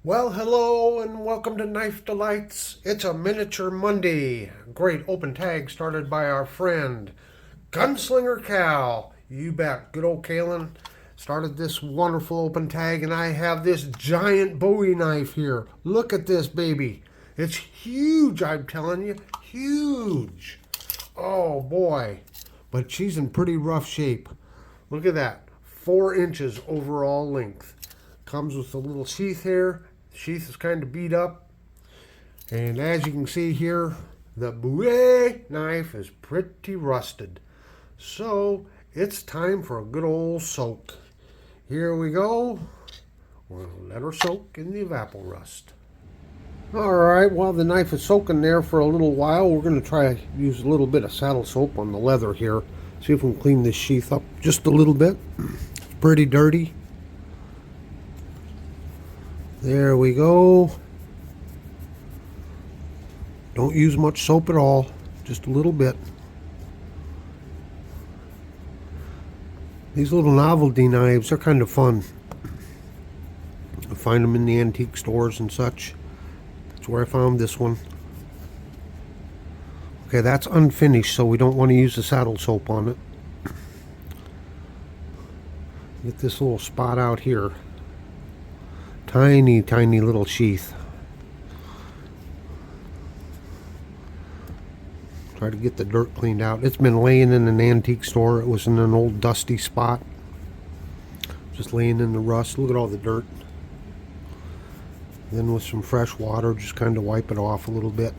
Well, hello and welcome to Knife Delights. It's a miniature Monday. Great open tag started by our friend Gunslinger Cal. You bet. Good old Kalen started this wonderful open tag, and I have this giant Bowie knife here. Look at this baby. It's huge, I'm telling you. Huge. Oh boy. But she's in pretty rough shape. Look at that. 4 inches overall length. Comes with a little sheath here. Sheath is kind of beat up, and as you can see here, the Bowie knife is pretty rusted, so it's time for a good old soak. Here we go. We'll let her soak in the evapor rust. Alright, while the knife is soaking there for a little while, we're going to try to use a little bit of saddle soap on the leather here. See if we can clean this sheath up just a little bit. It's pretty dirty. There we go. Don't use much soap at all, just a little bit. These little novelty knives are kind of fun. I find them in the antique stores and such. That's where I found this one. Okay, that's unfinished, so we don't want to use the saddle soap on it. Get this little spot out here. Tiny, tiny little sheath. Try to get the dirt cleaned out. It's been laying in an antique store. It was in an old dusty spot. Just laying in the rust. Look at all the dirt. Then with some fresh water, just kind of wipe it off a little bit.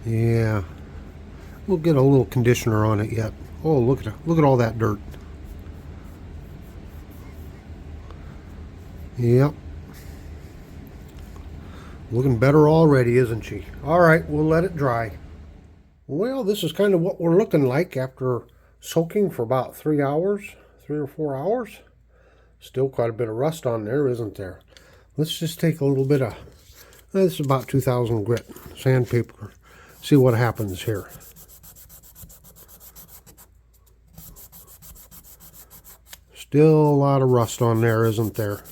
Yeah. We'll get a little conditioner on it yet. Oh, look at all that dirt. Yep. Looking better already, isn't she? Alright, we'll let it dry. Well, this is kind of what we're looking like after soaking for about 3 hours, 3 or 4 hours. Still quite a bit of rust on there, isn't there? Let's just take a little bit of, this is about 2000 grit sandpaper. See what happens here. Still a lot of rust on there, isn't there?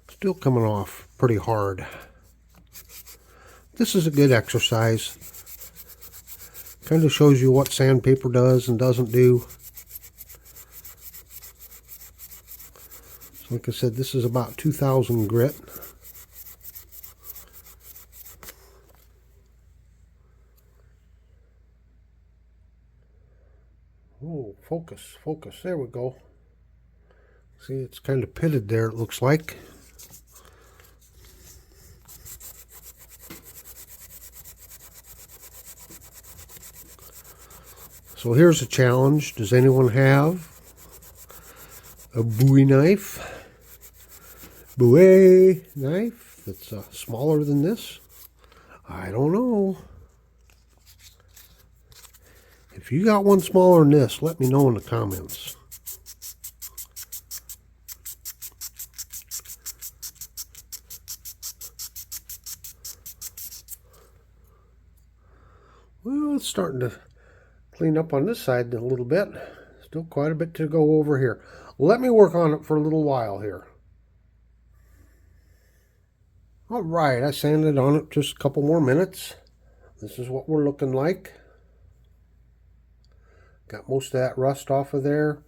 Still coming off pretty hard. This is a good exercise. Kind of shows you what sandpaper does and doesn't do. So like I said, this is about 2000 grit. Oh, focus, focus. There we go. See, it's kind of pitted there, it looks like. So here's a challenge. Does anyone have a Bowie knife? Bowie knife that's smaller than this? I don't know. If you got one smaller than this, let me know in the comments. Well, it's starting to clean up on this side a little bit. Still quite a bit to go over here. Let me work on it for a little while here. All right, I sanded on it just a couple more minutes. This is what we're looking like. Got most of that rust off of there.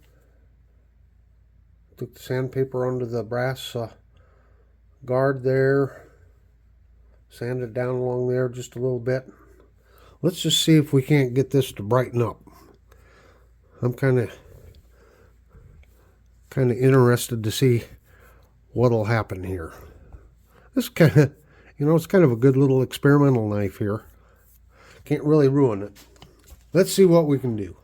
Took the sandpaper under the brass guard there. Sanded down along there just a little bit. Let's just see if we can't get this to brighten up. I'm kind of interested to see what'll happen here. This kind of, it's kind of a good little experimental knife here. Can't really ruin it. Let's see what we can do.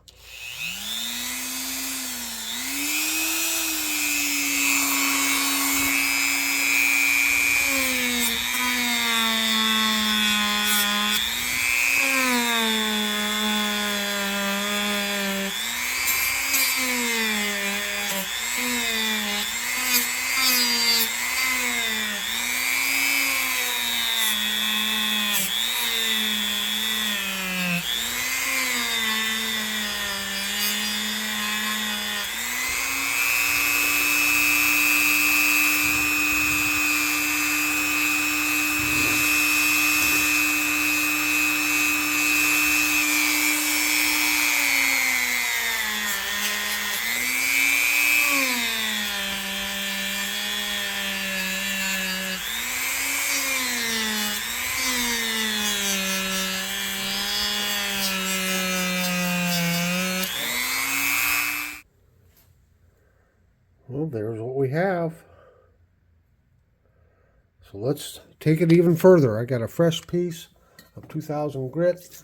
let's take it even further. I got a fresh piece of 2000 grit.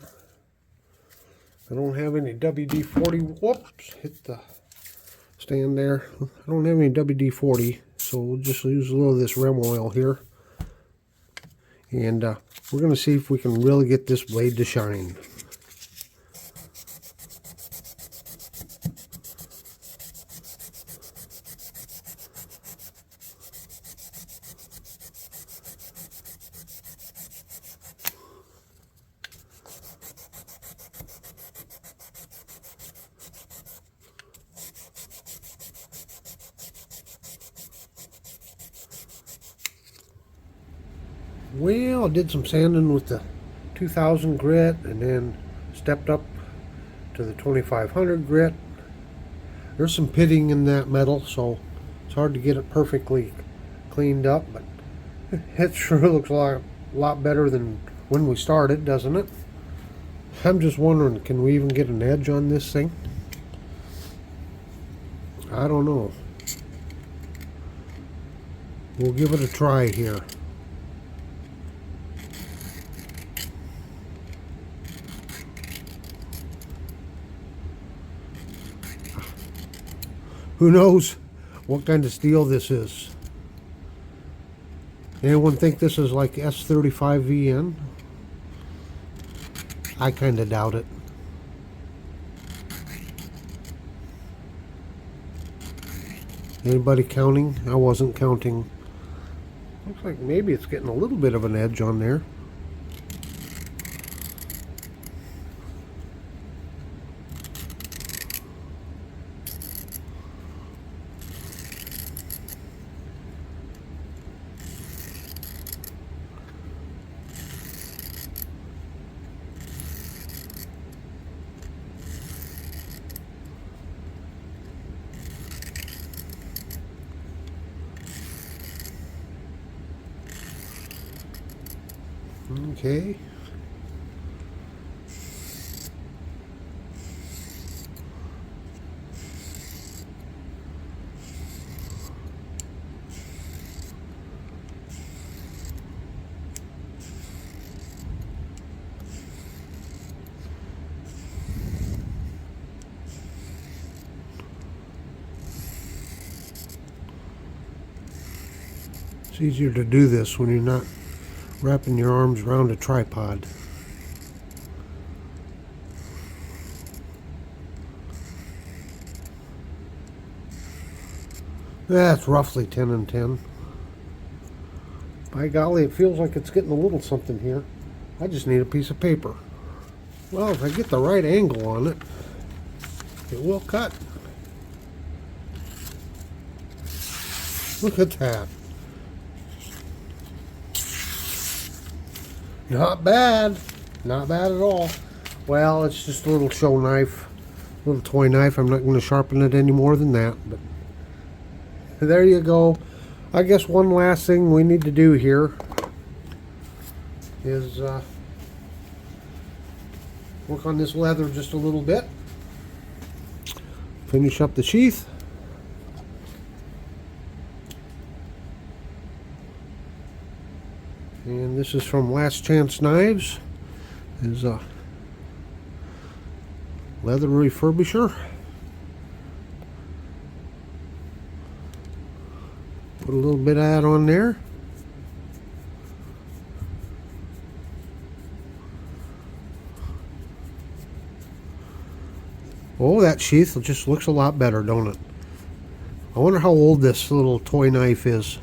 I don't have any WD-40. Whoops, hit the stand there. I don't have any WD-40, so we'll just use a little of this rim oil here. And we're going to see if we can really get this blade to shine. Well, I did some sanding with the 2000 grit and then stepped up to the 2500 grit. There's some pitting in that metal, so it's hard to get it perfectly cleaned up, but it sure looks a lot better than when we started, doesn't it? I'm just wondering, can we even get an edge on this thing? I don't know. We'll give it a try here. Who knows what kind of steel this is? Anyone think this is like S35VN? I kind of doubt it. Anybody counting? I wasn't counting. Looks like maybe it's getting a little bit of an edge on there. Okay. It's easier to do this when you're not wrapping your arms around a tripod. That's roughly 10 and 10. By golly, it feels like it's getting a little something here. I just need a piece of paper. Well, if I get the right angle on it, it will cut. Look at that. Not bad. Not bad at all. Well, it's just a little show knife. A little toy knife. I'm not going to sharpen it any more than that. But there you go. I guess one last thing we need to do here is work on this leather just a little bit. Finish up the sheath. And this is from Last Chance Knives. Is a leather refurbisher. Put a little bit of that on there. Oh, that sheath just looks a lot better, don't it? I wonder how old this little toy knife is.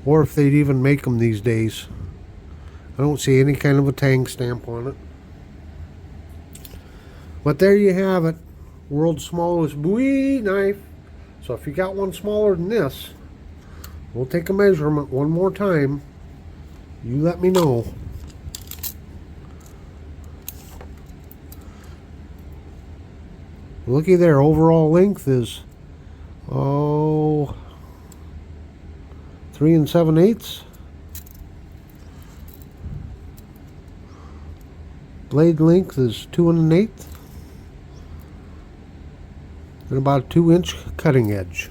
Or if they'd even make them these days. I don't see any kind of a tang stamp on it. But there you have it. World's smallest Bowie knife. So if you got one smaller than this, we'll take a measurement one more time. You let me know. Looky there, overall length is 3 7/8. Blade length is 2 1/8. and about a 2-inch cutting edge.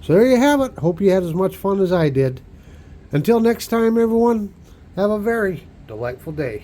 So there you have it. Hope you had as much fun as I did. Until next time, everyone, have a very delightful day.